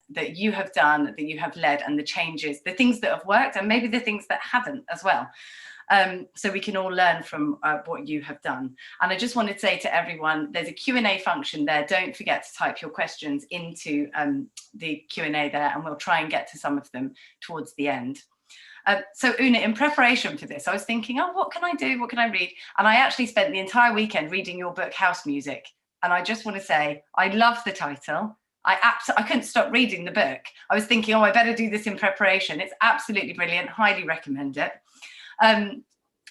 that you have done, that you have led, and the changes, the things that have worked, and maybe the things that haven't as well. So we can all learn from what you have done. And I just wanted to say to everyone, there's a Q&A function there. Don't forget to type your questions into the Q&A there, and we'll try and get to some of them towards the end. So Oona, in preparation for this, I was thinking, oh, what can I do? What can I read? And I actually spent the entire weekend reading your book, House Music. And I just want to say, I love the title. I couldn't stop reading the book. I was thinking, oh, I better do this in preparation. It's absolutely brilliant. Highly recommend it. And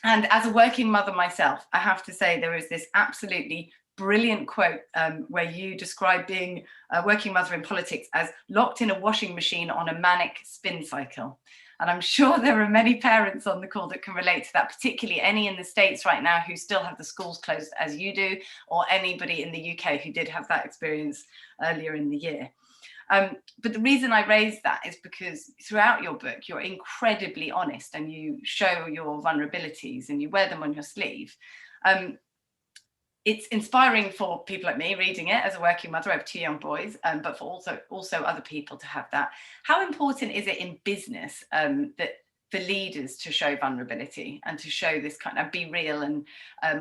as a working mother myself, I have to say there is this absolutely brilliant quote where you describe being a working mother in politics as locked in a washing machine on a manic spin cycle. And I'm sure there are many parents on the call that can relate to that, particularly any in the States right now who still have the schools closed as you do, or anybody in the UK who did have that experience earlier in the year. But the reason I raise that is because throughout your book, you're incredibly honest and you show your vulnerabilities and you wear them on your sleeve. It's inspiring for people like me reading it as a working mother. I have 2 young boys, but for also other people to have that. How important is it in business that for leaders to show vulnerability and to show this kind of be real and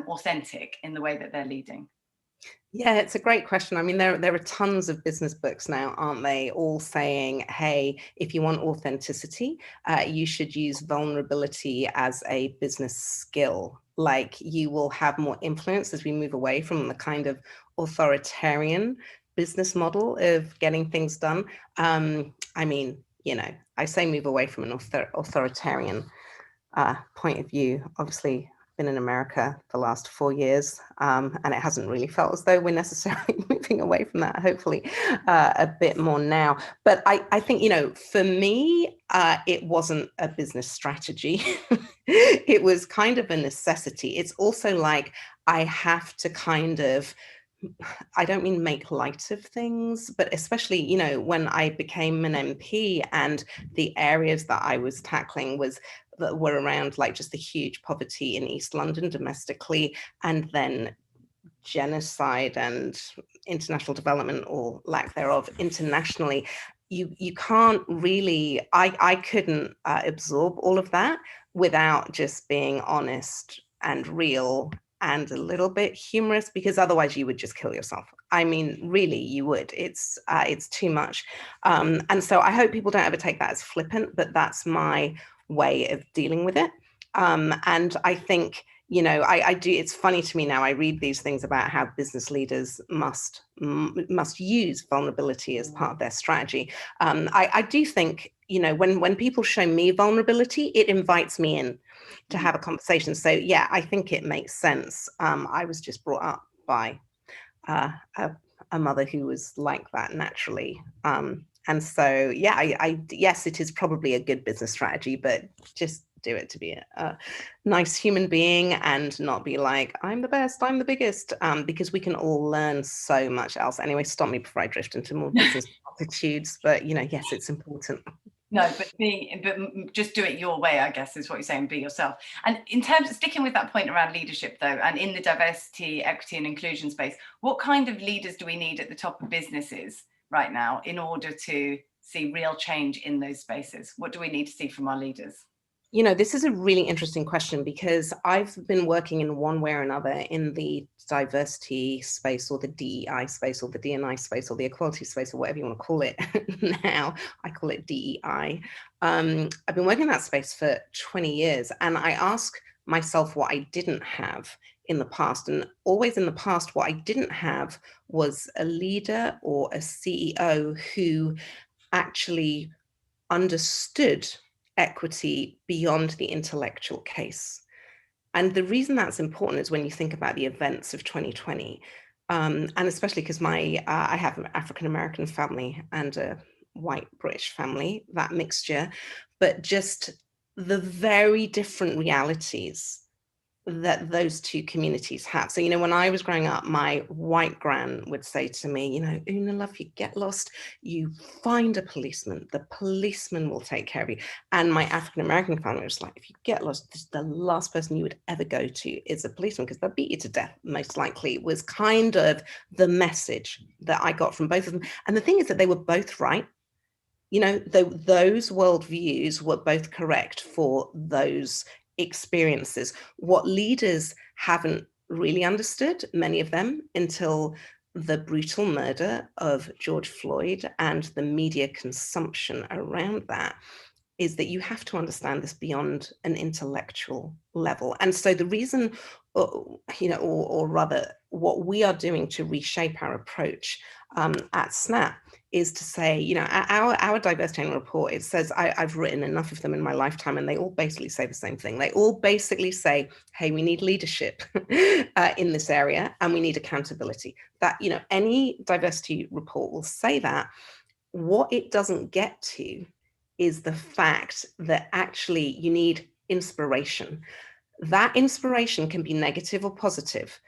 authentic in the way that they're leading? Yeah, it's a great question. I mean, there are tons of business books now, aren't they? All saying, hey, if you want authenticity, you should use vulnerability as a business skill. Like you will have more influence as we move away from the kind of authoritarian business model of getting things done. I mean, you know, I say move away from an authoritarian point of view. Obviously, been in America the last 4 years, and it hasn't really felt as though we're necessarily moving away from that, hopefully a bit more now. But I think, you know, for me, it wasn't a business strategy. It was kind of a necessity. It's also like I have to kind of, I don't mean make light of things, but especially, you know, when I became an MP and the areas that I was tackling that were around like just the huge poverty in East London domestically, and then genocide and international development or lack thereof internationally. You can't really, I couldn't absorb all of that without just being honest and real and a little bit humorous, because otherwise you would just kill yourself. I mean, really, you would. It's too much. And so I hope people don't ever take that as flippant, but that's my way of dealing with it. And I think, you know, I do, it's funny to me now, I read these things about how business leaders must use vulnerability as part of their strategy. I do think, you know, when people show me vulnerability, it invites me in to have a conversation. So yeah, I think it makes sense. I was just brought up by a mother who was like that naturally. And so, yeah, yes, it is probably a good business strategy, but just do it to be a nice human being and not be like, I'm the best, I'm the biggest, because we can all learn so much else. Anyway, stop me before I drift into more business attitudes, but you know, yes, it's important. No, but just do it your way, I guess, is what you're saying, be yourself. And in terms of sticking with that point around leadership, though, and in the diversity, equity and inclusion space, what kind of leaders do we need at the top of businesses right now in order to see real change in those spaces? What do we need to see from our leaders? You know, this is a really interesting question because I've been working in one way or another in the diversity space or the DEI space or the D&I space or the equality space or whatever you want to call it now. I call it DEI. I've been working in that space for 20 years and I ask myself what I didn't have in the past. And always in the past, what I didn't have was a leader or a CEO who actually understood equity beyond the intellectual case. And the reason that's important is when you think about the events of 2020, and especially because I have an African-American family and a white British family, that mixture, but just the very different realities that those two communities have. So, you know, when I was growing up, my white gran would say to me, you know, Oona, love, you get lost, you find a policeman, the policeman will take care of you. And my African-American family was like, if you get lost, the last person you would ever go to is a policeman because they'll beat you to death, most likely, was kind of the message that I got from both of them. And the thing is that they were both right. you know, those worldviews were both correct for those experiences. What leaders haven't really understood, many of them, until the brutal murder of George Floyd and the media consumption around that, is that you have to understand this beyond an intellectual level. And so the reason, you know, or rather what we are doing to reshape our approach at SNAP is to say, you know, our diversity annual report, it says, I've written enough of them in my lifetime, and they all basically say the same thing. They all basically say, hey, we need leadership in this area, and we need accountability. That, you know, any diversity report will say that. What it doesn't get to is the fact that actually you need inspiration. That inspiration can be negative or positive.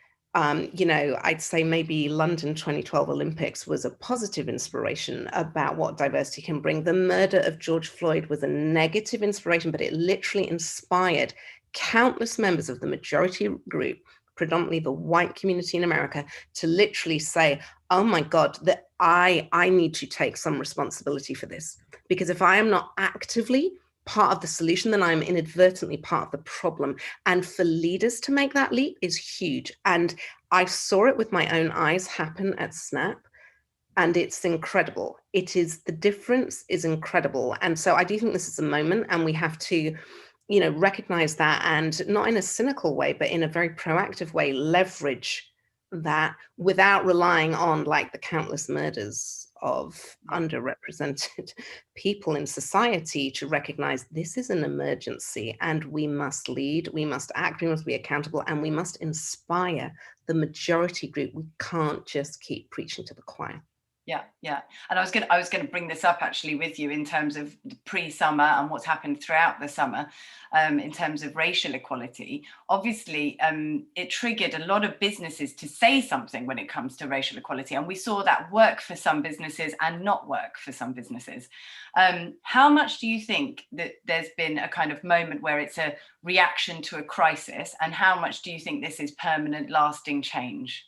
You know, I'd say maybe London 2012 Olympics was a positive inspiration about what diversity can bring. The murder of George Floyd was a negative inspiration, but it literally inspired countless members of the majority group, predominantly the white community in America, to literally say, oh my God, that I need to take some responsibility for this. Because if I am not actively part of the solution, then I'm inadvertently part of the problem. And for leaders to make that leap is huge. And I saw it with my own eyes happen at SNAP. And it's incredible. It is, the difference is incredible. And so I do think this is a moment, and we have to, you know, recognize that, and not in a cynical way, but in a very proactive way, leverage that without relying on like the countless murders of underrepresented people in society, to recognize this is an emergency and we must lead, we must act, we must be accountable, and we must inspire the majority group. We can't just keep preaching to the choir. Yeah. And I was gonna bring this up actually with you in terms of pre-summer and what's happened throughout the summer in terms of racial equality. Obviously, it triggered a lot of businesses to say something when it comes to racial equality. And we saw that work for some businesses and not work for some businesses. How much do you think that there's been a kind of moment where it's a reaction to a crisis? And how much do you think this is permanent, lasting change?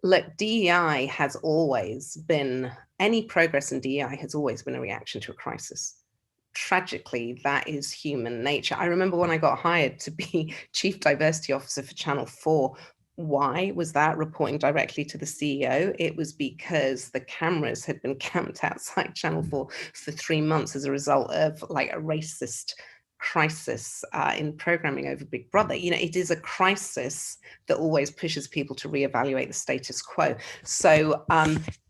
Look, DEI has always been, any progress in DEI has always been a reaction to a crisis. Tragically, that is human nature. I remember when I got hired to be Chief Diversity Officer for Channel 4, why was that? Reporting directly to the CEO. It was because the cameras had been camped outside Channel 4 for 3 months as a result of like a racist crisis in programming over Big Brother. You know, it is a crisis that always pushes people to reevaluate the status quo. So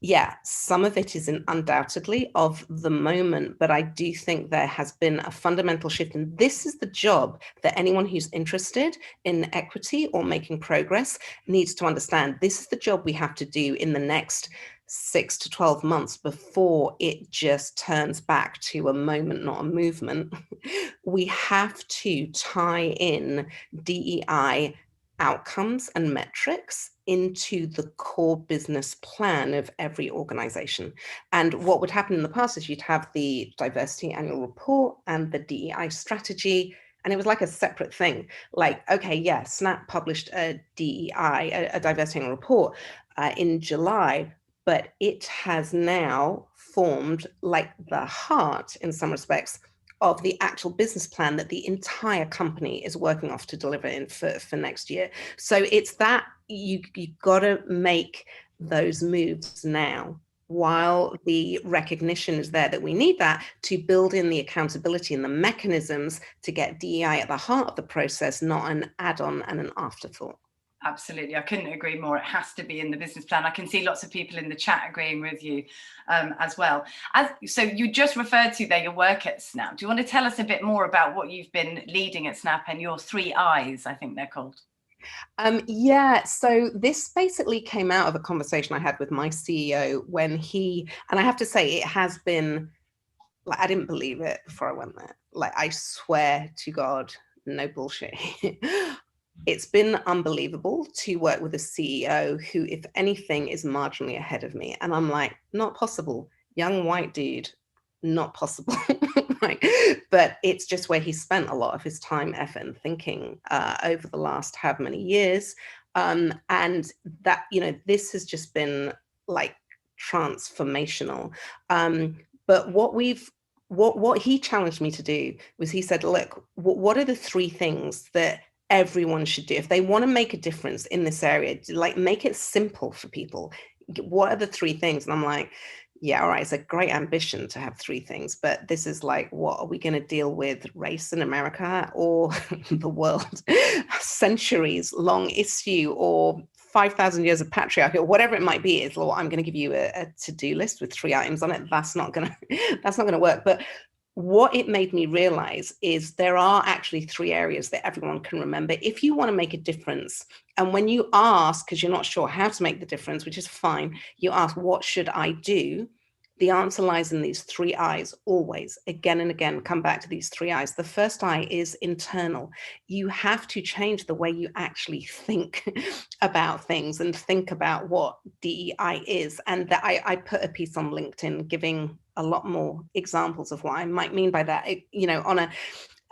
yeah, some of it is undoubtedly of the moment, but I do think there has been a fundamental shift. And this is the job that anyone who's interested in equity or making progress needs to understand. This is the job we have to do in the next 6 to 12 months before it just turns back to a moment, not a movement. We have to tie in DEI outcomes and metrics into the core business plan of every organization. And what would happen in the past is you'd have the diversity annual report and the DEI strategy, and it was like a separate thing. Like, okay, yeah, SNAP published a DEI, a diversity annual report in July, but it has now formed like the heart, in some respects, of the actual business plan that the entire company is working off to deliver in for next year. So it's that you got to make those moves now, while the recognition is there that we need that to build in the accountability and the mechanisms to get DEI at the heart of the process, not an add-on and an afterthought. Absolutely, I couldn't agree more. It has to be in the business plan. I can see lots of people in the chat agreeing with you as well. So you just referred to there your work at SNAP. Do you want to tell us a bit more about what you've been leading at SNAP and your 3 I's, I think they're called? Yeah, so this basically came out of a conversation I had with my CEO when he, and I have to say it has been, like, I didn't believe it before I went there. Like, I swear to God, no bullshit. It's been unbelievable to work with a CEO who, if anything, is marginally ahead of me. And I'm like, not possible. Young white dude, not possible. Right? But it's just where he spent a lot of his time, effort, and thinking over the last however many years. And that, you know, this has just been like transformational. But what he challenged me to do was, he said, look, what are the 3 things that everyone should do if they want to make a difference in this area? Like, make it simple for people. What are the 3 things? And I'm like, yeah, all right, it's a great ambition to have 3 things, but this is like, what are we going to deal with? Race in America, or the world? Centuries long issue, or 5,000 years of patriarchy, or whatever it might be. Is, well, I'm going to give you a to-do list with 3 items on it. That's not going to work. But what it made me realize is there are actually 3 areas that everyone can remember if you want to make a difference. And when you ask, because you're not sure how to make the difference, which is fine, you ask, what should I do? The answer lies in these 3 I's, always, again and again, come back to these 3 I's. The first I is internal. You have to change the way you actually think about things and think about what DEI is. And that I put a piece on LinkedIn giving a lot more examples of what I might mean by that, on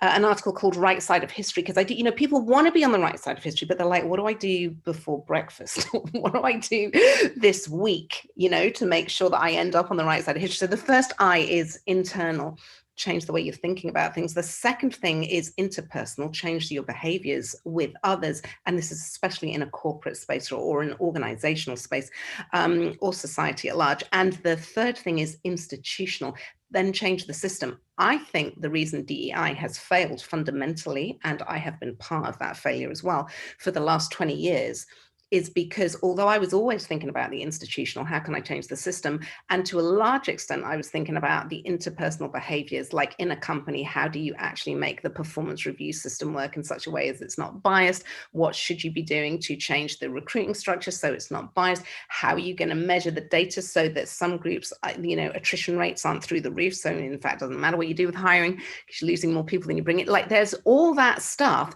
an article called Right Side of History, because I do, people want to be on the right side of history, but they're like, what do I do before breakfast? What do I do this week, to make sure that I end up on the right side of history? So the first I is internal. Change the way you're thinking about things. The second thing is interpersonal. Change your behaviors with others. And this is especially in a corporate space or an organizational space, or society at large. And the third thing is institutional. Then change the system. I think the reason DEI has failed fundamentally, and I have been part of that failure as well for the last 20 years, is because although I was always thinking about the institutional, how can I change the system? And to a large extent, I was thinking about the interpersonal behaviors, like in a company, how do you actually make the performance review system work in such a way as it's not biased? What should you be doing to change the recruiting structure so it's not biased? How are you going to measure the data so that some groups, attrition rates aren't through the roof? So in fact, it doesn't matter what you do with hiring, because you're losing more people than you bring in. Like, there's all that stuff.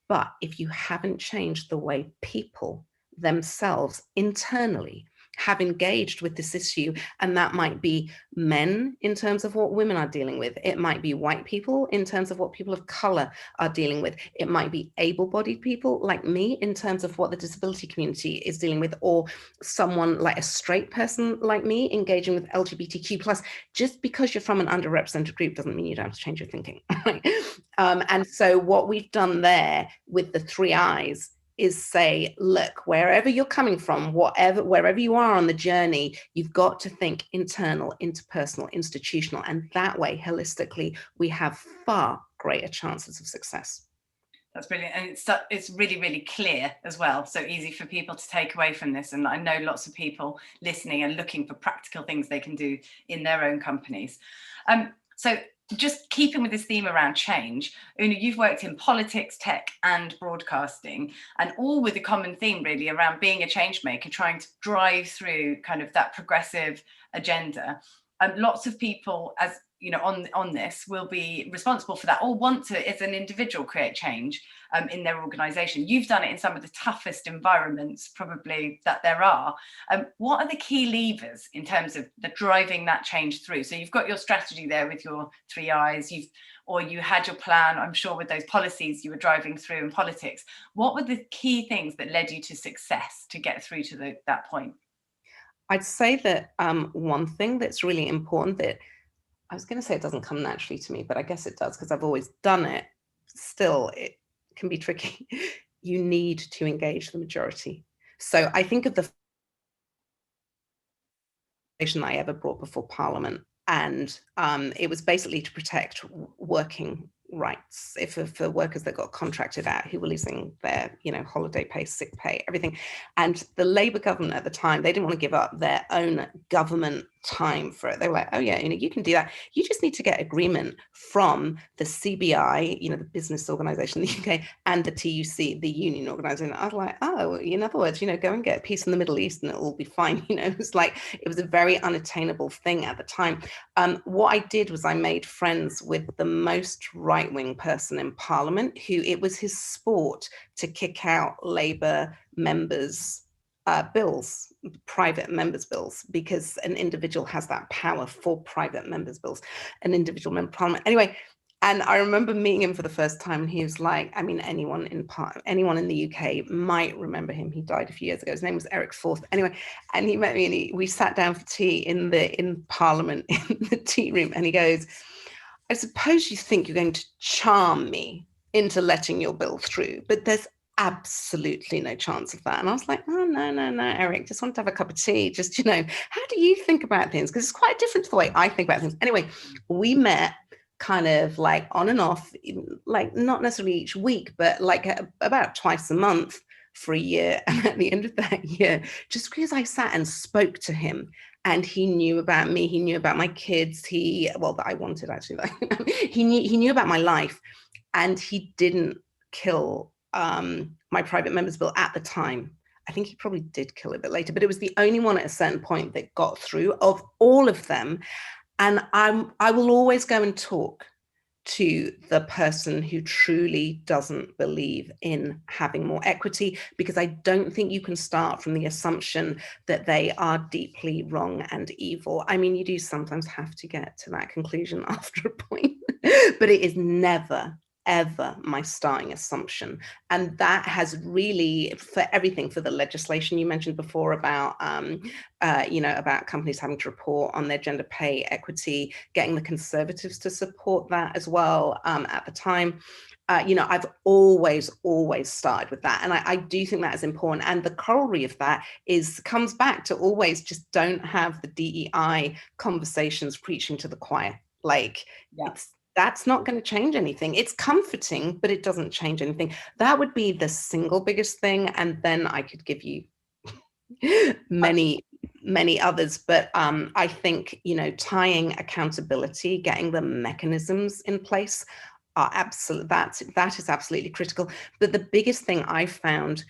But if you haven't changed the way people themselves internally have engaged with this issue, and that might be men in terms of what women are dealing with, it might be white people in terms of what people of color are dealing with, it might be able-bodied people like me in terms of what the disability community is dealing with, or someone like a straight person like me engaging with LGBTQ+. Just because you're from an underrepresented group doesn't mean you don't have to change your thinking. And so what we've done there with the 3 I's is say, look, wherever you're coming from, wherever you are on the journey, you've got to think internal, interpersonal, institutional, and that way, holistically, we have far greater chances of success. That's brilliant. And it's really, really clear as well. So easy for people to take away from this. And I know lots of people listening and looking for practical things they can do in their own companies. So just keeping with this theme around change, Oona, you've worked in politics, tech, and broadcasting, and all with a common theme really around being a change maker, trying to drive through kind of that progressive agenda. Lots of people, as you know, on this will be responsible for that, or want to, as an individual, create change in their organization. You've done it in some of the toughest environments probably that there are. What are the key levers in terms of the driving that change through? So you've got your strategy there with your 3 I's, you had your plan, I'm sure, with those policies you were driving through in politics. What were the key things that led you to success to get through to that point? I'd say that one thing that's really important, that I was going to say it doesn't come naturally to me, but I guess it does because I've always done it. Still, it can be tricky. You need to engage the majority. So I think of the I ever brought before Parliament, and it was basically to protect working rights for workers that got contracted out, who were losing their holiday pay, sick pay, everything. And the Labour government at the time, they didn't want to give up their own government time for it. They were like, oh yeah, you can do that. You just need to get agreement from the CBI, the business organization in the UK, and the TUC, the union organization. I was like, oh, in other words, go and get peace in the Middle East and it will be fine. It was a very unattainable thing at the time. What I did was I made friends with the most right-wing person in Parliament, who it was his sport to kick out Labour members' bills, private members' bills, because an individual has that power for private members' bills, an individual member of Parliament. Anyway, And I remember meeting him for the first time, and he was like, I mean, anyone in the UK might remember him. He died a few years ago. His name was Eric Forth. Anyway, and he met me, and we sat down for tea in Parliament in the tea room, and he goes, I suppose you think you're going to charm me into letting your bill through, but there's absolutely no chance of that. And I was like, oh, no, Eric, just want to have a cup of tea. Just, how do you think about things? Because it's quite different to the way I think about things. Anyway, we met kind of like on and off, like not necessarily each week, but like about twice a month for a year. And at the end of that year, just because I sat and spoke to him, and he knew about me, he knew about my kids, that I wanted actually, he knew about my life, and he didn't kill my private members bill at the time. I think he probably did kill it a bit later, but it was the only one at a certain point that got through of all of them. And I will always go and talk to the person who truly doesn't believe in having more equity, because I don't think you can start from the assumption that they are deeply wrong and evil. I mean, you do sometimes have to get to that conclusion after a point, but it is never, ever my starting assumption. And that has really, for everything, for the legislation you mentioned before about about companies having to report on their gender pay equity, getting the Conservatives to support that as well at the time. I've always started with that. And I do think that is important. And the corollary of that comes back to always just don't have the DEI conversations preaching to the choir. That's not going to change anything. It's comforting, but it doesn't change anything. That would be the single biggest thing. And then I could give you many others. But I think, tying accountability, getting the mechanisms in place are absolute. That is absolutely critical. But the biggest thing I found,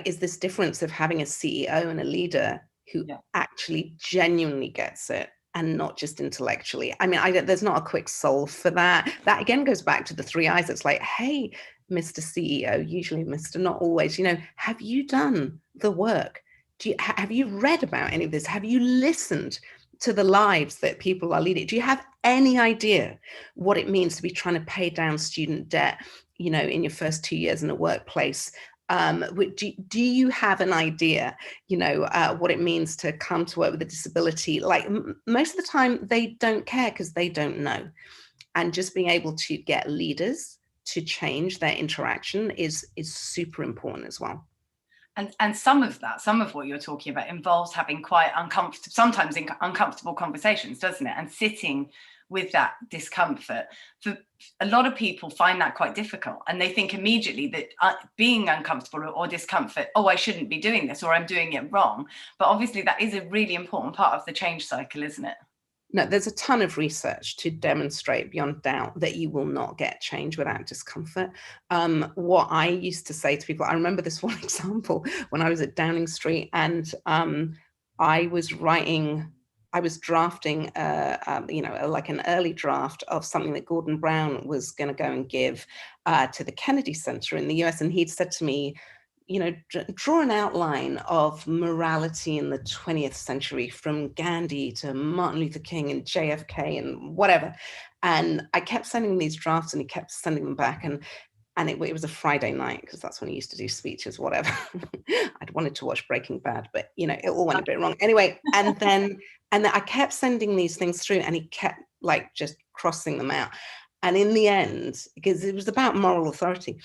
is this difference of having a CEO and a leader who actually genuinely gets it, and not just intellectually. I mean, there's not a quick solve for that. That again goes back to the 3 I's. It's like, hey, Mr. CEO, usually Mr. not always, have you done the work? Have you read about any of this? Have you listened to the lives that people are leading? Do you have any idea what it means to be trying to pay down student debt, in your first 2 years in a workplace? Do you have an idea, what it means to come to work with a disability? Most of the time they don't care because they don't know. And just being able to get leaders to change their interaction is super important as well. And some of what you're talking about involves having quite sometimes uncomfortable conversations, doesn't it? And sitting with that discomfort. For a lot of people find that quite difficult, and they think immediately that being uncomfortable or discomfort, oh, I shouldn't be doing this, or I'm doing it wrong. But obviously that is a really important part of the change cycle, isn't it? No, there's a ton of research to demonstrate beyond doubt that you will not get change without discomfort. What I used to say to people, I remember this one example when I was at Downing Street, and I was drafting, like an early draft of something that Gordon Brown was going to go and give to the Kennedy Center in the US. And he'd said to me, draw an outline of morality in the 20th century from Gandhi to Martin Luther King and JFK and whatever. And I kept sending these drafts, and he kept sending them back. And it was a Friday night, because that's when he used to do speeches, whatever. I'd wanted to watch Breaking Bad, but it all went a bit wrong. Anyway, and then I kept sending these things through, and he kept just crossing them out. And in the end, because it was about moral authority,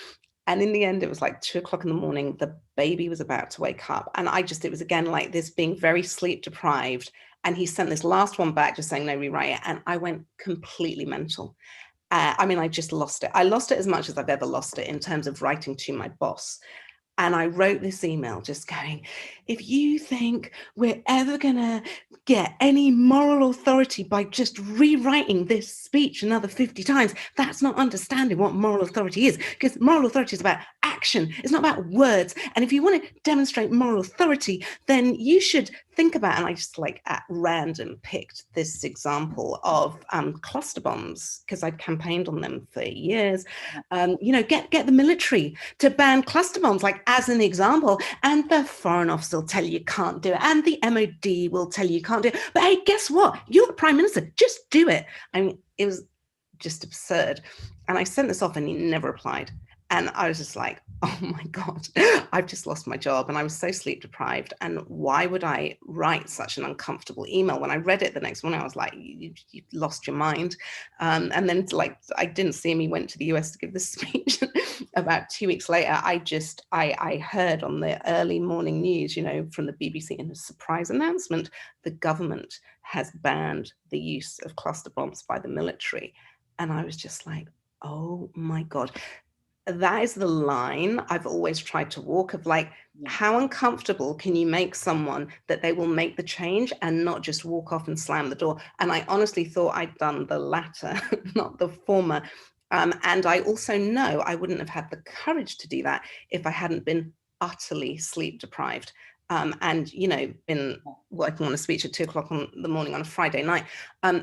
and in the end, it was like 2:00 in the morning. The baby was about to wake up. And it was again like this, being very sleep deprived. And he sent this last one back just saying, no, rewrite it. And I went completely mental. I just lost it. I lost it as much as I've ever lost it in terms of writing to my boss. And I wrote this email just going, if you think we're ever going to get any moral authority by just rewriting this speech another 50 times, that's not understanding what moral authority is, because moral authority is about action. It's not about words. And if you want to demonstrate moral authority, then you should think about, and I just at random picked this example of cluster bombs, because I'd campaigned on them for years. Get the military to ban cluster bombs, as an example, and the Foreign Office will tell you can't do it, and the MOD will tell you can't do it. But hey, guess what? You're the Prime Minister. Just do it. I mean, it was just absurd. And I sent this off and he never replied. And I was just like, oh my God, I've just lost my job. And I was so sleep deprived. And why would I write such an uncomfortable email? When I read it the next morning, I was like, you lost your mind. And then like, I didn't see him. He went to the US to give this speech. About 2 weeks later, I heard on the early morning news, you know, from the BBC in a surprise announcement, the government has banned the use of cluster bombs by the military. And I was just like, oh my God. That is the line I've always tried to walk of like, how uncomfortable can you make someone that they will make the change and not just walk off and slam the door? And I honestly thought I'd done the latter, not the former. And I also know I wouldn't have had the courage to do that if I hadn't been utterly sleep deprived. And, you know, been working on a speech at 2 o'clock in the morning on a Friday night.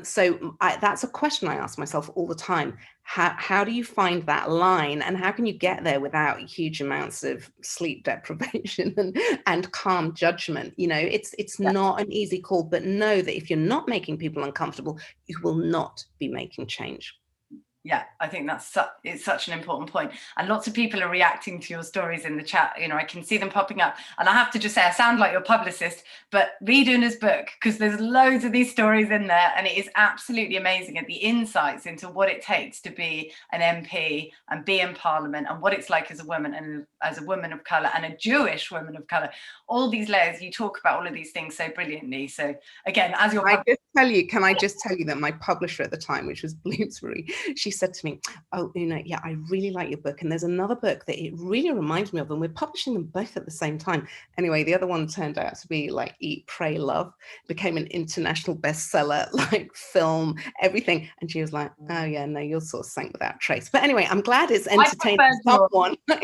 So that's a question I ask myself all the time. How do you find that line, and how can you get there without huge amounts of sleep deprivation and calm judgment? You know, it's not an easy call, but know that if you're not making people uncomfortable, you will not be making change. Yeah, I think it's such an important point. And lots of people are reacting to your stories in the chat. You know, I can see them popping up. And I have to just say, I sound like your publicist, but read Oona's book, because there's loads of these stories in there. And it is absolutely amazing at the insights into what it takes to be an MP and be in Parliament, and what it's like as a woman, and as a woman of colour, and a Jewish woman of colour. All these layers, you talk about all of these things so brilliantly. So again, as your can I just tell you that my publisher at the time, which was Bloomsbury, she said to me, oh, Oona, yeah, I really like your book. And there's another book that it really reminds me of, and we're publishing them both at the same time. Anyway, the other one turned out to be like Eat, Pray, Love, became an international bestseller, like film, everything. And she was like, oh yeah, no, you're sort of sank without trace. But anyway, I'm glad it's entertaining someone. I'm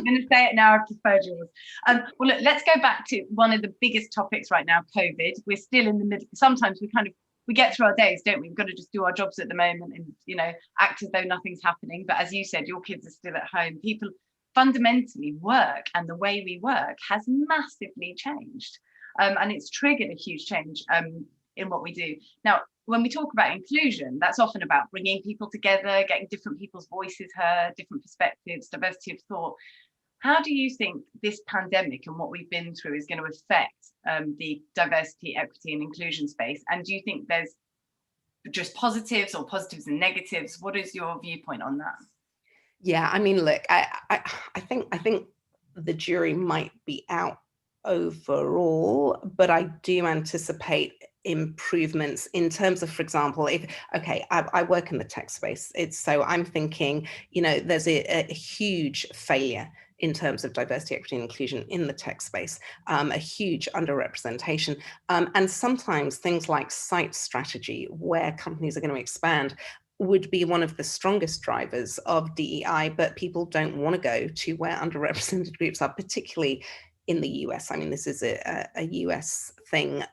going to say it now, I've preferred yours. Well, look, let's go back to one of the biggest topics right now, COVID. We're still in the middle. Sometimes we get through our days, don't we? We've got to just do our jobs at the moment and, you know, act as though nothing's happening. But as you said, your kids are still at home. People fundamentally work, and the way we work has massively changed. And it's triggered a huge change in what we do. Now, when we talk about inclusion, that's often about bringing people together, getting different people's voices heard, different perspectives, diversity of thought. How do you think this pandemic and what we've been through is going to affect the diversity, equity and inclusion space? And do you think there's just positives or positives and negatives? What is your viewpoint on that? Yeah, I mean, look, I think the jury might be out overall, but I do anticipate improvements in terms of, for example, I work in the tech space. So I'm thinking, you know, there's a huge failure in terms of diversity, equity, and inclusion in the tech space, a huge underrepresentation. And sometimes things like site strategy, where companies are going to expand, would be one of the strongest drivers of DEI, but people don't want to go to where underrepresented groups are, particularly in the US. I mean, this is a US thing.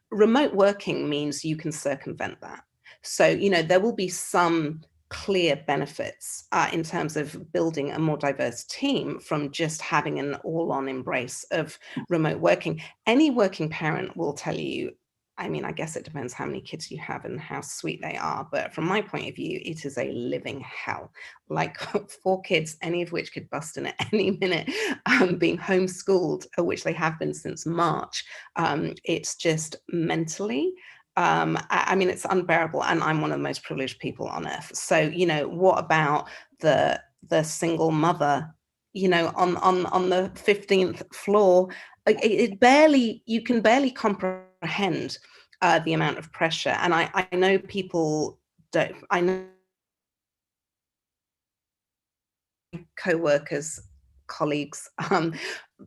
Remote working means you can circumvent that. So, you know, there will be some clear benefits in terms of building a more diverse team from just having an all-on embrace of remote working. Any working parent will tell you, I mean, I guess it depends how many kids you have and how sweet they are, but from my point of view, it is a living hell. Like 4 kids, any of which could bust in at any minute, being homeschooled, which they have been since March. It's just mentally, I mean, it's unbearable, and I'm one of the most privileged people on earth. So, you know, what about the single mother, you know, on the 15th floor? You can barely comprehend the amount of pressure. And I know people don't. I know co-workers, colleagues,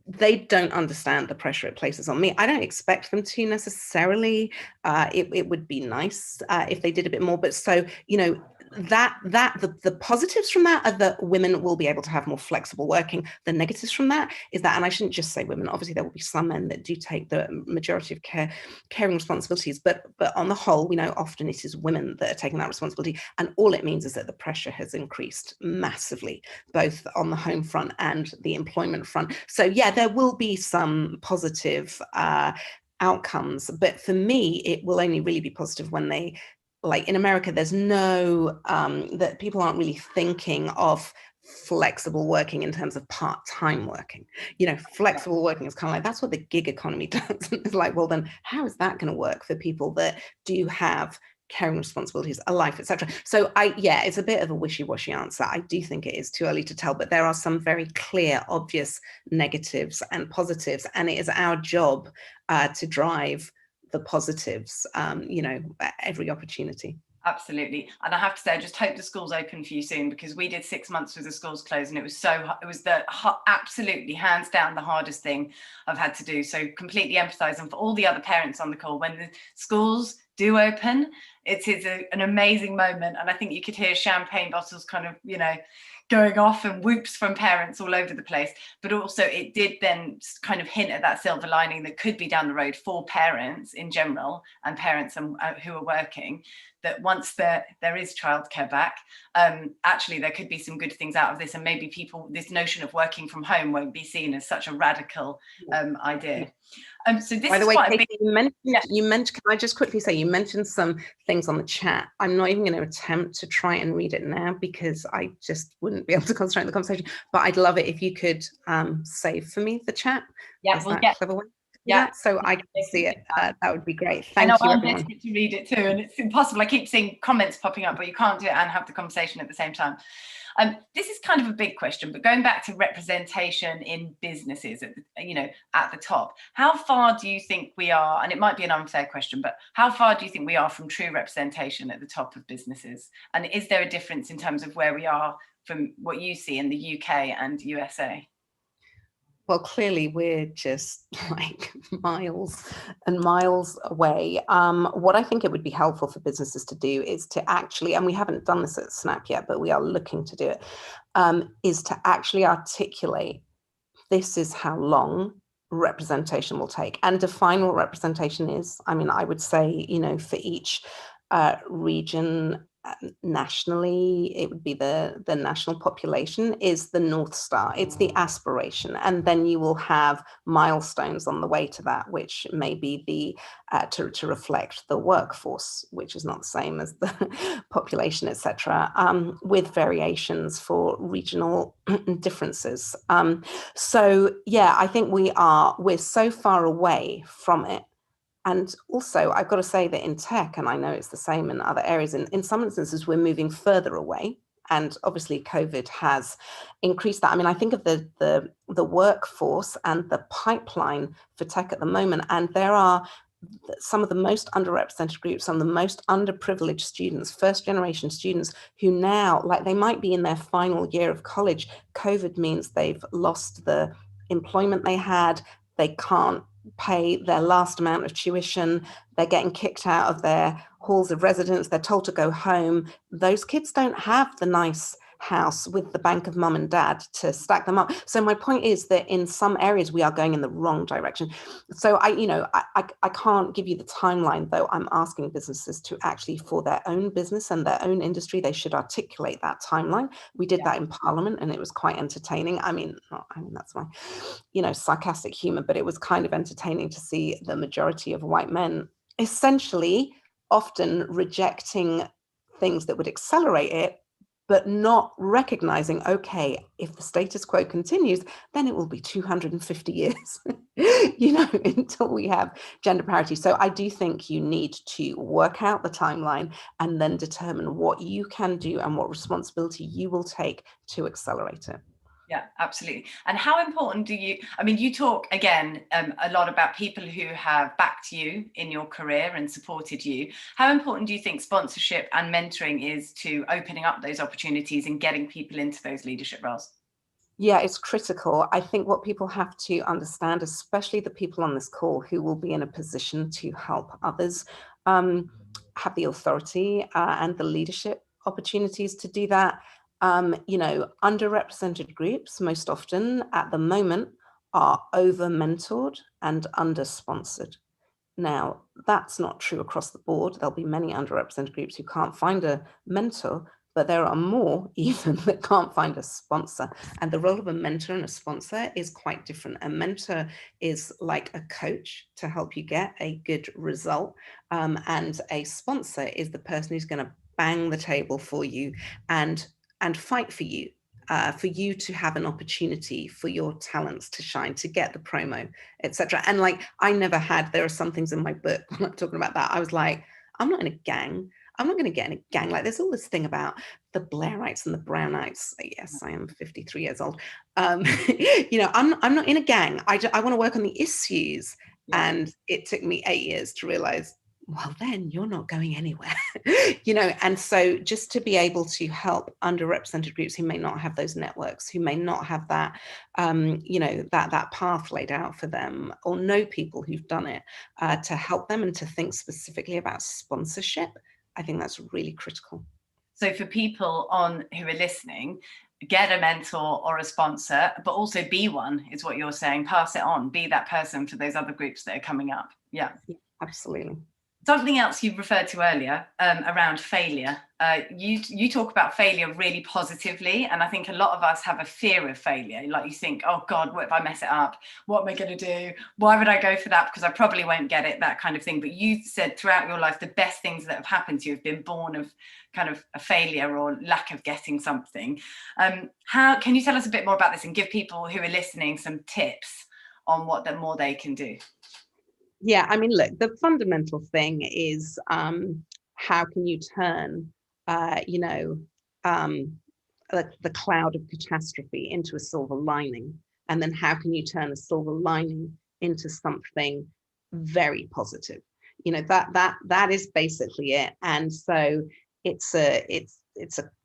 they don't understand the pressure it places on me. I don't expect them to necessarily. It would be nice if they did a bit more, but so, you know, the positives from that are that women will be able to have more flexible working. The negatives from that is that, and I shouldn't just say women, obviously there will be some men that do take the majority of caring responsibilities, but on the whole, we know often it is women that are taking that responsibility, and all it means is that the pressure has increased massively, both on the home front and the employment front. So yeah, there will be some positive outcomes, but for me, it will only really be positive when they like in America, there's no, that people aren't really thinking of flexible working in terms of part-time working. You know, flexible working is kind of like, that's what the gig economy does. It's like, well, then how is that going to work for people that do have caring responsibilities, a life, etc.? So yeah, it's a bit of a wishy-washy answer. I do think it is too early to tell, but there are some very clear, obvious negatives and positives, and it is our job to drive the positives, you know, every opportunity. Absolutely. And I have to say, I just hope the schools open for you soon, because we did 6 months with the schools closed, and it was the absolutely hands down the hardest thing I've had to do. So completely empathise. And for all the other parents on the call, when the schools do open, it is an amazing moment. And I think you could hear champagne bottles kind of, you know, going off and whoops from parents all over the place. But also it did then kind of hint at that silver lining that could be down the road for parents in general, and parents who are working, that once there is childcare back, actually there could be some good things out of this, and maybe this notion of working from home won't be seen as such a radical idea. So this, by the way, quite Katie, you mentioned, can I just quickly say, you mentioned some things on the chat. I'm not even going to attempt to try and read it now, because I just wouldn't be able to concentrate on the conversation, but I'd love it if you could save for me the chat. Yeah, is that clever way? Yeah, so I can see it. That would be great. Thank you, everyone. I'm desperate to read it too, and it's impossible. I keep seeing comments popping up, but you can't do it and have the conversation at the same time. This is kind of a big question, but going back to representation in businesses, at the top, how far do you think we are, and it might be an unfair question, but how far do you think we are from true representation at the top of businesses? And is there a difference in terms of where we are from what you see in the UK and USA? Well, clearly we're just like miles and miles away. What I think it would be helpful for businesses to do is to actually, and we haven't done this at Snap yet, but we are looking to do it, is to actually articulate, this is how long representation will take, and define what representation is. I mean, I would say, for each region, nationally, it would be the national population is the North Star. It's the aspiration. And then you will have milestones on the way to that, which may be to reflect the workforce, which is not the same as the population, etc., with variations for regional differences. So yeah, I think we're so far away from it. And also, I've got to say that in tech, and I know it's the same in other areas, in some instances, we're moving further away. And obviously, COVID has increased that. I mean, I think of the workforce and the pipeline for tech at the moment, and there are some of the most underrepresented groups, some of the most underprivileged students, first generation students, who now, like, they might be in their final year of college. COVID means they've lost the employment they had. They can't pay their last amount of tuition. They're getting kicked out of their halls of residence. They're told to go home. Those kids don't have the nice house with the bank of mum and dad to stack them up. So my point is that in some areas we are going in the wrong direction. So I can't give you the timeline, though. I'm asking businesses to actually, for their own business and their own industry, they should articulate that timeline. We did that in Parliament, and it was quite entertaining. I mean, that's my, sarcastic humor, but it was kind of entertaining to see the majority of white men essentially often rejecting things that would accelerate it, but not recognizing, okay, if the status quo continues, then it will be 250 years, until we have gender parity. So I do think you need to work out the timeline and then determine what you can do and what responsibility you will take to accelerate it. Yeah, absolutely. And how important you talk again a lot about people who have backed you in your career and supported you. How important do you think sponsorship and mentoring is to opening up those opportunities and getting people into those leadership roles? Yeah, it's critical. I think what people have to understand, especially the people on this call who will be in a position to help others, have the authority and the leadership opportunities to do that. Underrepresented groups most often at the moment are over-mentored and under-sponsored. Now, that's not true across the board. There'll be many underrepresented groups who can't find a mentor, but there are more even that can't find a sponsor. And the role of a mentor and a sponsor is quite different. A mentor is like a coach to help you get a good result. And a sponsor is the person who's going to bang the table for you and fight for you to have an opportunity for your talents to shine, to get the promo, etc. And like, there are some things in my book when I'm talking about that, I was like, I'm not in a gang. I'm not going to get in a gang. Like, there's all this thing about the Blairites and the Brownites. Yes, I am 53 years old. I'm not in a gang. I want to work on the issues. Yeah. And it took me 8 years to realize, well, then you're not going anywhere. And so just to be able to help underrepresented groups who may not have those networks, who may not have that, that path laid out for them, or know people who've done it, to help them and to think specifically about sponsorship, I think that's really critical. So for people who are listening, get a mentor or a sponsor, but also be one, is what you're saying. Pass it on, be that person for those other groups that are coming up. Yeah, absolutely. Something else you referred to earlier around failure. You talk about failure really positively, and I think a lot of us have a fear of failure. Like, you think, oh God, what if I mess it up? What am I going to do? Why would I go for that? Because I probably won't get it, that kind of thing. But you said throughout your life, the best things that have happened to you have been born of kind of a failure or lack of getting something. How can you tell us a bit more about this and give people who are listening some tips on what more they can do? Yeah, I mean, look, the fundamental thing is how can you turn, the cloud of catastrophe into a silver lining? And then how can you turn a silver lining into something very positive? That is basically it. And so it's a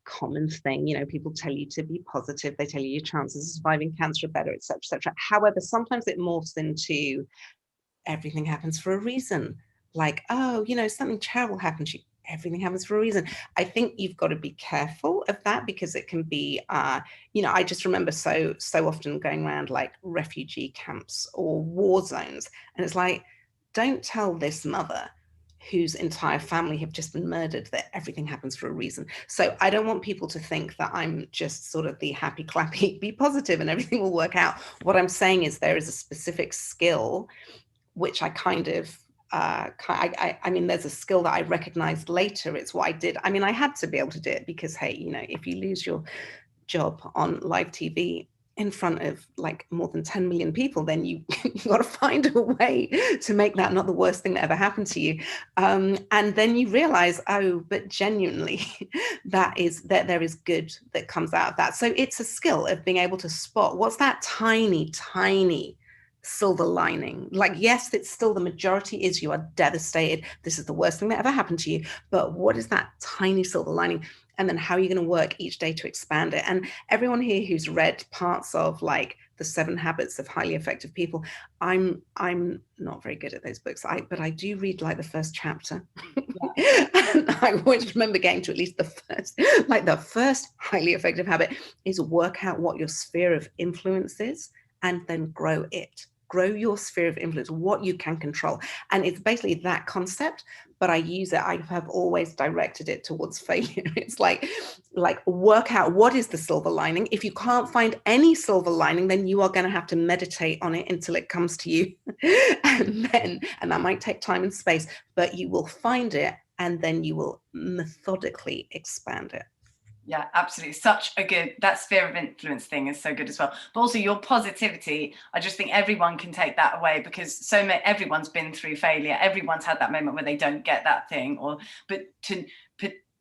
common thing. People tell you to be positive. They tell you your chances of surviving cancer are better, et cetera, et cetera. However, sometimes it morphs into everything happens for a reason. Like, oh, something terrible happened to you. Everything happens for a reason. I think you've got to be careful of that, because it can be, I just remember so often going around like refugee camps or war zones. And it's like, don't tell this mother whose entire family have just been murdered that everything happens for a reason. So I don't want people to think that I'm just sort of the happy clappy, be positive and everything will work out. What I'm saying is there is a specific skill which I kind of, I mean, there's a skill that I recognized later. It's what I did. I mean, I had to be able to do it because, hey, if you lose your job on live TV in front of like more than 10 million people, then you got to find a way to make that not the worst thing that ever happened to you. And then you realize, oh, but genuinely, that there is good that comes out of that. So it's a skill of being able to spot what's that tiny silver lining. Like, yes, it's still, the majority is you are devastated. This is the worst thing that ever happened to you. But what is that tiny silver lining? And then how are you going to work each day to expand it? And everyone here who's read parts of like the 7 Habits of Highly Effective People, I'm not very good at those books, but I do read like the first chapter. And I always remember getting to at least the first highly effective habit is work out what your sphere of influence is, and then grow your sphere of influence, what you can control. And it's basically that concept, but I have always directed it towards failure. It's like work out what is the silver lining. If you can't find any silver lining, then you are going to have to meditate on it until it comes to you. and that might take time and space, but you will find it, and then you will methodically expand it. Yeah, absolutely. That sphere of influence thing is so good as well. But also your positivity, I just think everyone can take that away, because everyone's been through failure. Everyone's had that moment where they don't get that thing, but to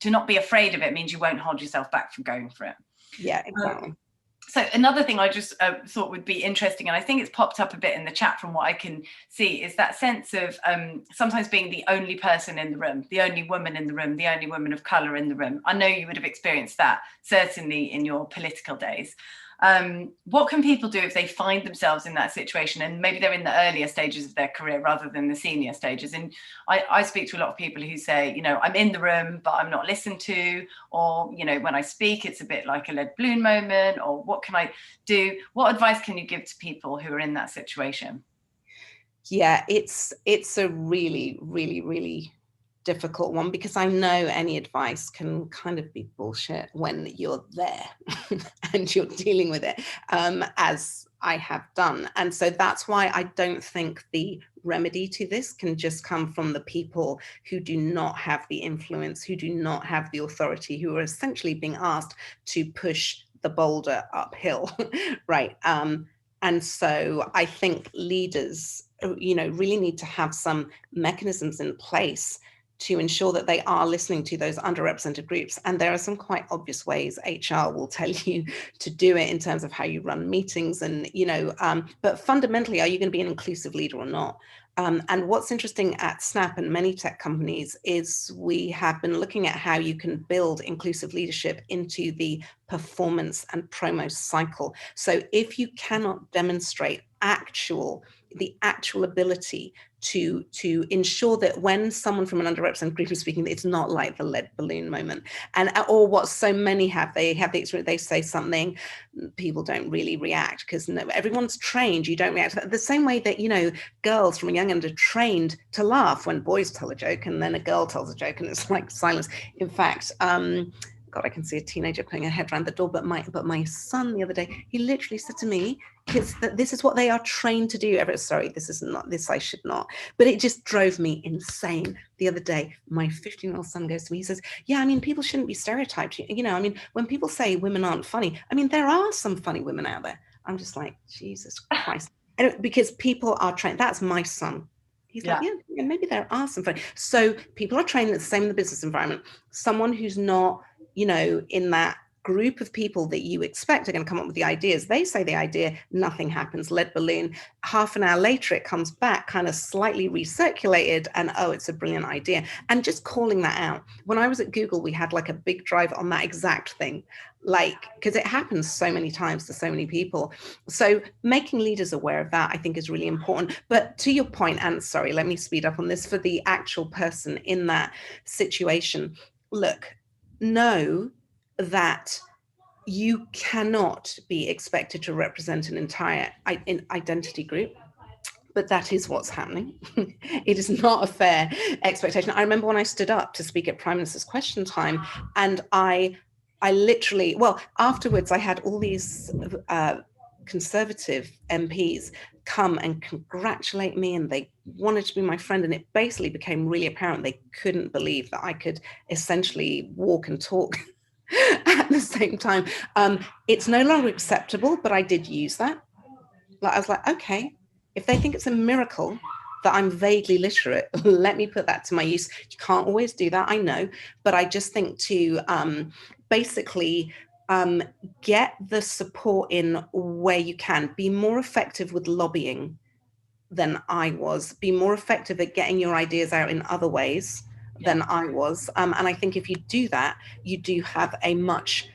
not be afraid of it means you won't hold yourself back from going for it. Yeah, exactly. So another thing I just thought would be interesting, and I think it's popped up a bit in the chat from what I can see, is that sense of sometimes being the only person in the room, the only woman in the room, the only woman of colour in the room. I know you would have experienced that, certainly in your political days. What can people do if they find themselves in that situation, and maybe they're in the earlier stages of their career rather than the senior stages? And I speak to a lot of people who say, I'm in the room, but I'm not listened to, or, when I speak, it's a bit like a lead balloon moment, or what can I do? What advice can you give to people who are in that situation? Yeah, it's a really, really, really difficult one, because I know any advice can kind of be bullshit when you're there and you're dealing with it, as I have done. And so that's why I don't think the remedy to this can just come from the people who do not have the influence, who do not have the authority, who are essentially being asked to push the boulder uphill, right? And so I think leaders, really need to have some mechanisms in place to ensure that they are listening to those underrepresented groups. And there are some quite obvious ways HR will tell you to do it in terms of how you run meetings and, but fundamentally, are you going to be an inclusive leader or not? And what's interesting at Snap and many tech companies is we have been looking at how you can build inclusive leadership into the performance and promo cycle. So if you cannot demonstrate the actual ability to ensure that when someone from an underrepresented group is speaking, it's not like the lead balloon moment, or what so many have. They have the experience, they say something, people don't really react because everyone's trained, you don't react. The same way that, girls from a young age are trained to laugh when boys tell a joke, and then a girl tells a joke and it's like silence. In fact, God, I can see a teenager putting her head around the door, but my son the other day, he literally said to me, kids, that this is what they are trained to do. Sorry, this is not, this I should not. But it just drove me insane the other day. My 15-year-old son goes to me, he says, yeah, people shouldn't be stereotyped. When people say women aren't funny, there are some funny women out there. I'm just like, Jesus Christ. Because people are trained. That's my son. He's like, yeah, maybe there are some funny. So people are trained the same in the business environment. Someone who's not, in that group of people that you expect are going to come up with the ideas. They say the idea, nothing happens, lead balloon. Half an hour later, it comes back kind of slightly recirculated and, oh, it's a brilliant idea. And just calling that out. When I was at Google, we had like a big drive on that exact thing, because it happens so many times to so many people. So making leaders aware of that, I think, is really important. But to your point, and sorry, let me speed up on this, for the actual person in that situation, look, know that you cannot be expected to represent an entire identity group, but that is what's happening. It is not a fair expectation. I remember when I stood up to speak at Prime Minister's Question Time, and I literally, afterwards I had all these Conservative MPs come and congratulate me, and they wanted to be my friend, and it basically became really apparent they couldn't believe that I could essentially walk and talk at the same time. It's no longer acceptable, but I did use that. I was like, okay, if they think it's a miracle that I'm vaguely literate, let me put that to my use. You can't always do that, I know, but I just think to basically get the support in where you can. Be more effective with lobbying than I was. Be more effective at getting your ideas out in other ways than I was. And I think if you do that, you do have a much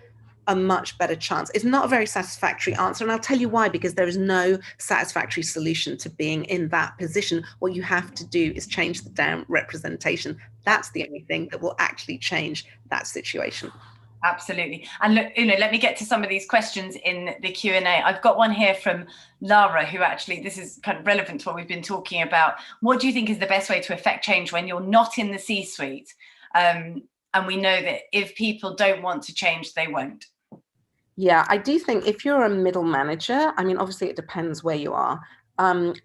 better chance. It's not a very satisfactory answer, and I'll tell you why, because there is no satisfactory solution to being in that position. What you have to do is change the damn representation. That's the only thing that will actually change that situation. Absolutely. And look, let me get to some of these questions in the Q&A. I've got one here from Lara, who actually, this is kind of relevant to what we've been talking about. What do you think is the best way to affect change when you're not in the C-suite? And we know that if people don't want to change, they won't. Yeah, I do think if you're a middle manager, obviously it depends where you are.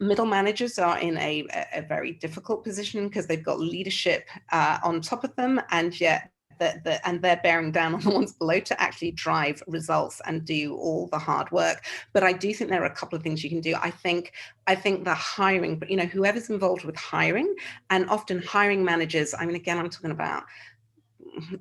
Middle managers are in a very difficult position because they've got leadership on top of them, and yet and they're bearing down on the ones below to actually drive results and do all the hard work. But I do think there are a couple of things you can do. I think the hiring, but whoever's involved with hiring, and often hiring managers, again, I'm talking about,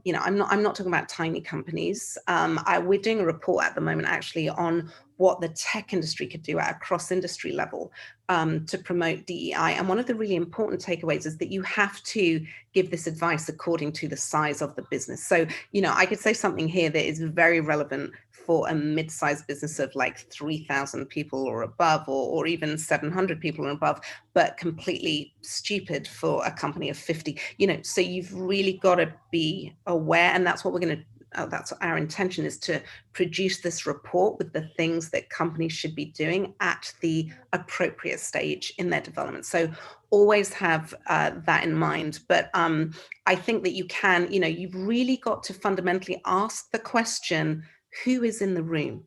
I'm not talking about tiny companies. We're doing a report at the moment actually on what the tech industry could do at a cross-industry level to promote DEI. And one of the really important takeaways is that you have to give this advice according to the size of the business. So, I could say something here that is very relevant for a mid-sized business of like 3,000 people or above, or even 700 people or above, but completely stupid for a company of 50, so you've really got to be aware. And that's what we're going to that's our intention, is to produce this report with the things that companies should be doing at the appropriate stage in their development. So always have that in mind. But I think that you can, you've really got to fundamentally ask the question, who is in the room?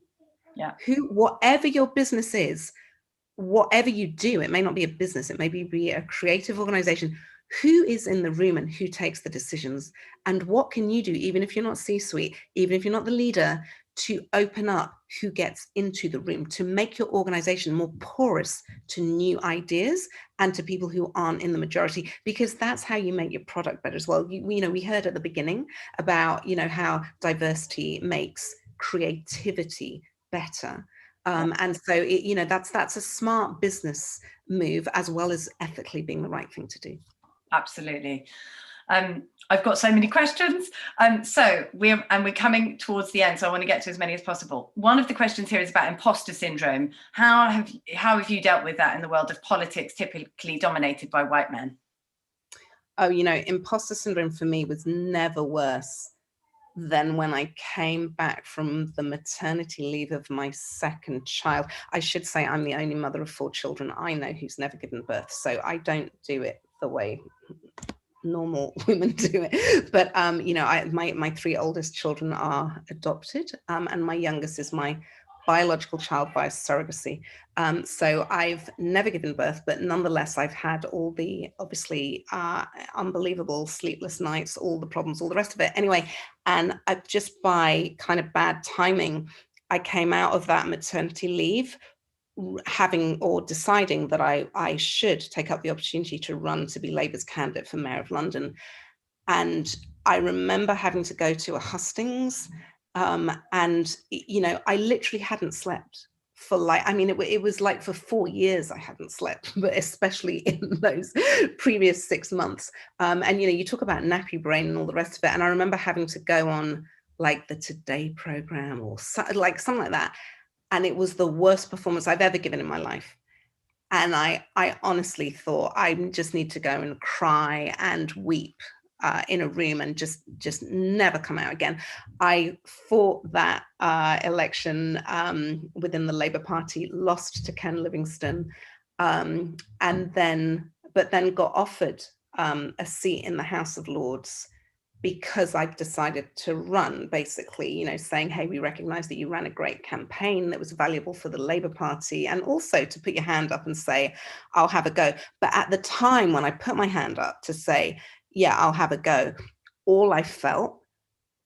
Yeah. Whatever your business is, whatever you do, it may not be a business, it may be a creative organization. Who is in the room and who takes the decisions? And what can you do, even if you're not C-suite, even if you're not the leader, to open up who gets into the room, to make your organization more porous to new ideas and to people who aren't in the majority, because that's how you make your product better as well. We heard at the beginning about, how diversity makes creativity better. And so, that's a smart business move, as well as ethically being the right thing to do. Absolutely. I've got so many questions. So we're coming towards the end, so I want to get to as many as possible. One of the questions here is about imposter syndrome. How have you dealt with that in the world of politics, typically dominated by white men? Oh, imposter syndrome for me was never worse than when I came back from the maternity leave of my second child. I should say I'm the only mother of 4 children I know who's never given birth, so I don't do it the way normal women do it. But my 3 oldest children are adopted, and my youngest is my biological child via surrogacy. So I've never given birth, but nonetheless, I've had all the obviously unbelievable sleepless nights, all the problems, all the rest of it. Anyway, and just by kind of bad timing, I came out of that maternity leave deciding that I should take up the opportunity to run to be Labour's candidate for Mayor of London. And I remember having to go to a hustings, and I literally hadn't slept for it was like for 4 years I hadn't slept, but especially in those previous 6 months. And you talk about nappy brain and all the rest of it. And I remember having to go on like the Today program or like something like that. And it was the worst performance I've ever given in my life. And I honestly thought I just need to go and cry and weep in a room and just never come out again. I fought that election within the Labour Party, lost to Ken Livingstone, but then got offered a seat in the House of Lords because I've decided to run, basically, saying, hey, we recognize that you ran a great campaign that was valuable for the Labour Party, and also to put your hand up and say, I'll have a go. But at the time when I put my hand up to say, yeah, I'll have a go, all I felt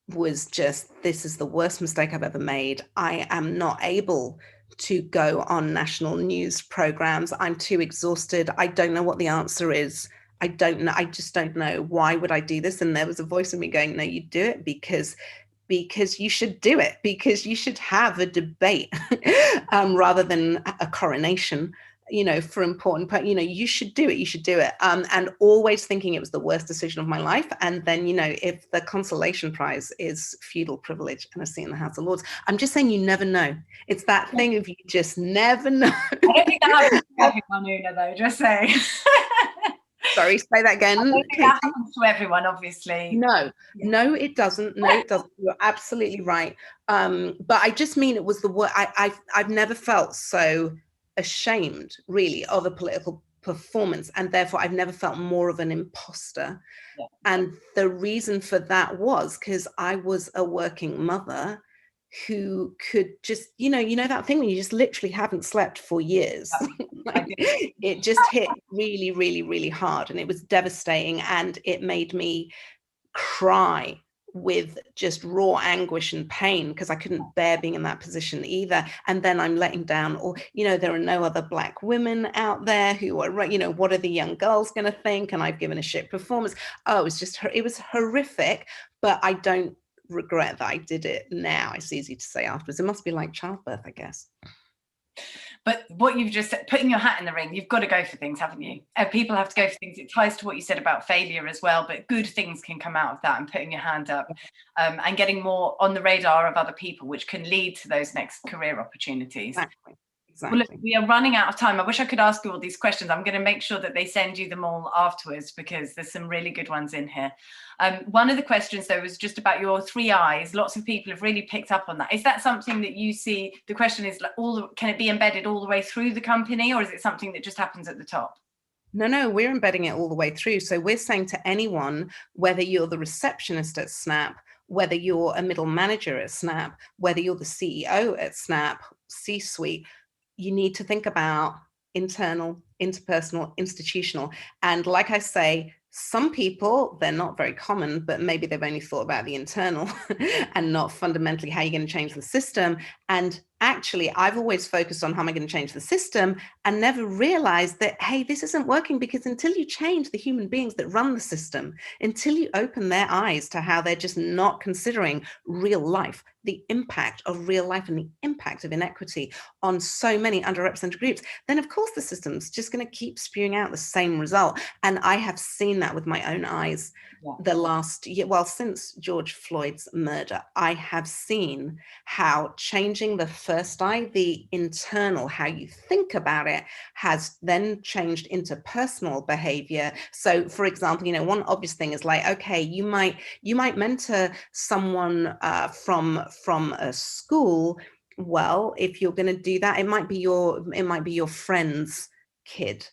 was just, this is the worst mistake I've ever made. I am not able to go on national news programs. I'm too exhausted. I don't know what the answer is. I don't know. I just don't know. Why would I do this? And there was a voice in me going, no, you do it because you should do it, because you should have a debate rather than a coronation, for important, you should do it. You should do it. And always thinking it was the worst decision of my life. And then, if the consolation prize is feudal privilege and a seat in the House of Lords, I'm just saying, you never know. It's that thing of you just never know. I don't think that happens to everyone, Oona, though, just saying. Sorry, say that again. I don't think that happens to everyone, obviously. No, it doesn't. No, it doesn't. You're absolutely right. But I just mean it was the word. I've never felt so ashamed, really, of a political performance, and therefore I've never felt more of an imposter. Yeah. And the reason for that was because I was a working mother who could just, that thing when you just literally haven't slept for years. It just hit really, really, really hard, and it was devastating, and it made me cry with just raw anguish and pain because I couldn't bear being in that position either. And then I'm letting down, or there are no other Black women out there who are, what are the young girls going to think? And I've given a shit performance. Oh, it was horrific, but I don't regret that I did it now. It's easy to say afterwards. It must be like childbirth, I guess. But what you've just said, putting your hat in the ring, you've got to go for things, haven't you? People have to go for things. It ties to what you said about failure as well, but good things can come out of that, and putting your hand up and getting more on the radar of other people, which can lead to those next career opportunities. Well, look, Exactly. we are running out of time. I wish I could ask you all these questions. I'm going to make sure that they send you them all afterwards, because there's some really good ones in here. One of the questions, though, was just about your 3 I's. Lots of people have really picked up on that. Is that something that you see? The question is, like, can it be embedded all the way through the company, or is it something that just happens at the top? No, we're embedding it all the way through. So we're saying to anyone, whether you're the receptionist at Snap, whether you're a middle manager at Snap, whether you're the CEO at Snap, C-suite, you need to think about internal, interpersonal, institutional. And like I say, some people, they're not very common, but maybe they've only thought about the internal and not fundamentally how you're going to change the system. And actually, I've always focused on how am I going to change the system, and never realized that, hey, this isn't working, because until you change the human beings that run the system, until you open their eyes to how they're just not considering real life, the impact of real life and the impact of inequity on so many underrepresented groups, then of course the system's just going to keep spewing out the same result. And I have seen that with my own eyes. The last year, well, since George Floyd's murder, I have seen how changing the first I, the internal, how you think about it, has then changed into personal behavior. So for example, one obvious thing is like, okay, you might mentor someone from a school. Well, if you're going to do that, it might be your friend's kid.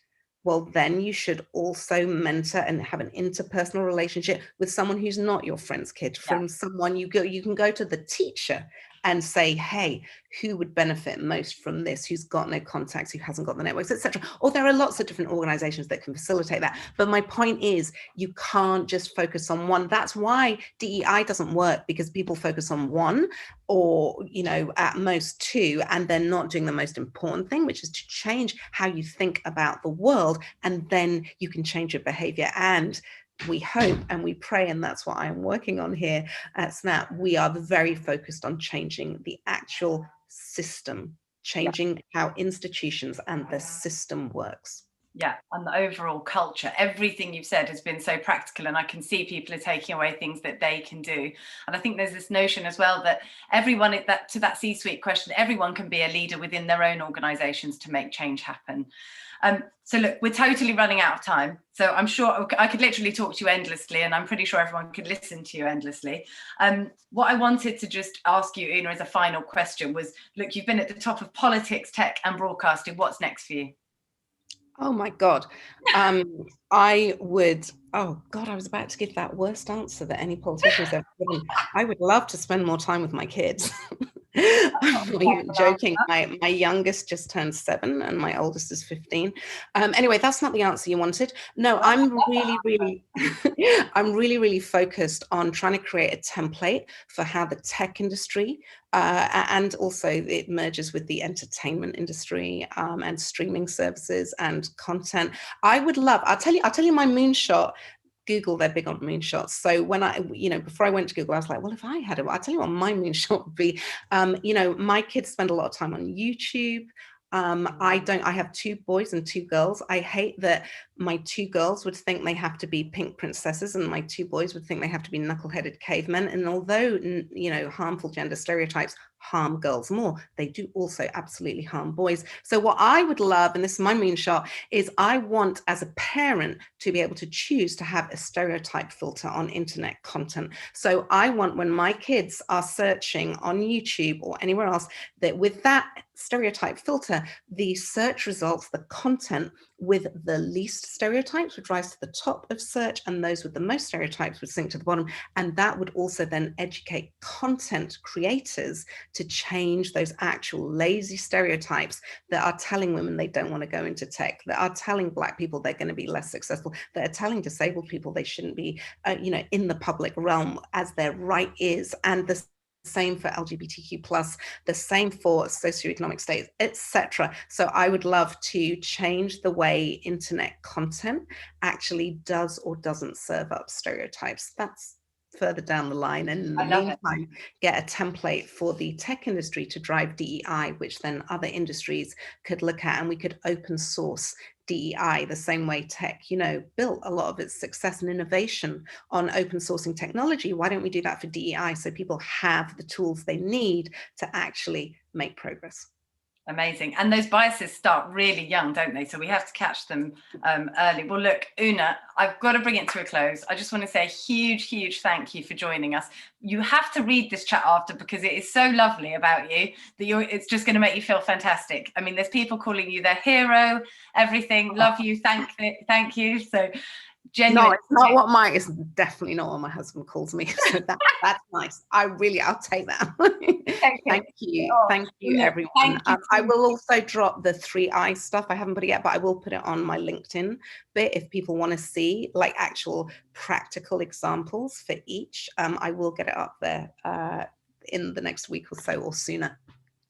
Well, then you should also mentor and have an interpersonal relationship with someone who's not your friend's kid. From someone you can go to the teacher and say, hey, who would benefit most from this? Who's got no contacts, who hasn't got the networks, etc. Or there are lots of different organizations that can facilitate that. But my point is, you can't just focus on one. That's why DEI doesn't work, because people focus on one, or at most two, and they're not doing the most important thing, which is to change how you think about the world, and then you can change your behavior. And we hope and we pray, and that's what I'm working on here at Snap. We are very focused on changing the actual system, changing how institutions and the system works. Yeah, and the overall culture. Everything you've said has been so practical, and I can see people are taking away things that they can do. And I think there's this notion as well that everyone, to that C-suite question, everyone can be a leader within their own organizations to make change happen. So look, we're totally running out of time. So I'm sure I could literally talk to you endlessly, and I'm pretty sure everyone could listen to you endlessly. What I wanted to just ask you, Oona, as a final question was, look, you've been at the top of politics, tech and broadcasting. What's next for you? Oh my God. I was about to give that worst answer that any politician's ever given. I would love to spend more time with my kids. I'm even joking. My youngest just turned 7 and my oldest is 15. Anyway, that's not the answer you wanted. No, I'm really focused on trying to create a template for how the tech industry and also it merges with the entertainment industry and streaming services and content. I'll tell you my moonshot. Google, they're big on moonshots. So when before I went to Google, I was like, well, if I had it, I'll tell you what my moonshot would be. My kids spend a lot of time on YouTube. I have 2 boys and 2 girls. I hate that my 2 girls would think they have to be pink princesses and my 2 boys would think they have to be knuckleheaded cavemen. And although, harmful gender stereotypes harm girls more, they do also absolutely harm boys. So what I would love, and this is my moonshot, is I want as a parent to be able to choose to have a stereotype filter on internet content. So I want, when my kids are searching on YouTube or anywhere else, that with that stereotype filter, the search results, the content with the least stereotypes would rise to the top of search, and those with the most stereotypes would sink to the bottom. And that would also then educate content creators to change those actual lazy stereotypes that are telling women they don't want to go into tech, that are telling Black people they're going to be less successful, that are telling disabled people they shouldn't be, in the public realm as their right is, and the same for LGBTQ+, the same for socioeconomic status, etc. So I would love to change the way internet content actually does or doesn't serve up stereotypes. That's further down the line. And in the meantime, get a template for the tech industry to drive DEI, which then other industries could look at, and we could open source DEI the same way tech, built a lot of its success and innovation on open sourcing technology. Why don't we do that for DEI so people have the tools they need to actually make progress? Amazing. And those biases start really young, don't they? So we have to catch them early. Well, look, Oona, I've got to bring it to a close. I just want to say a huge, huge thank you for joining us. You have to read this chat after, because it is so lovely about you that it's just going to make you feel fantastic. I mean, there's people calling you their hero, everything. Love you. Thank you. So genuine. No, it's definitely not what my husband calls me. So that's nice. I'll take that. Thank you. Thank you, everyone. Thank you. I will also drop the 3I stuff. I haven't put it yet, but I will put it on my LinkedIn bit if people want to see like actual practical examples for each. I will get it up there in the next week or so, or sooner.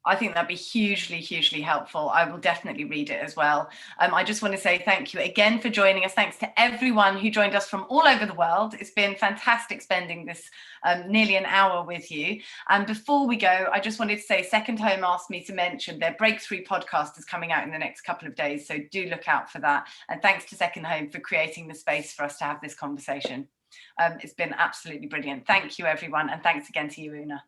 I think that'd be hugely, hugely helpful. I will definitely read it as well. I just want to say thank you again for joining us. Thanks to everyone who joined us from all over the world. It's been fantastic spending this nearly an hour with you. And before we go, I just wanted to say Second Home asked me to mention their Breakthrough podcast is coming out in the next couple of days. So do look out for that. And thanks to Second Home for creating the space for us to have this conversation. It's been absolutely brilliant. Thank you, everyone. And thanks again to you, Oona.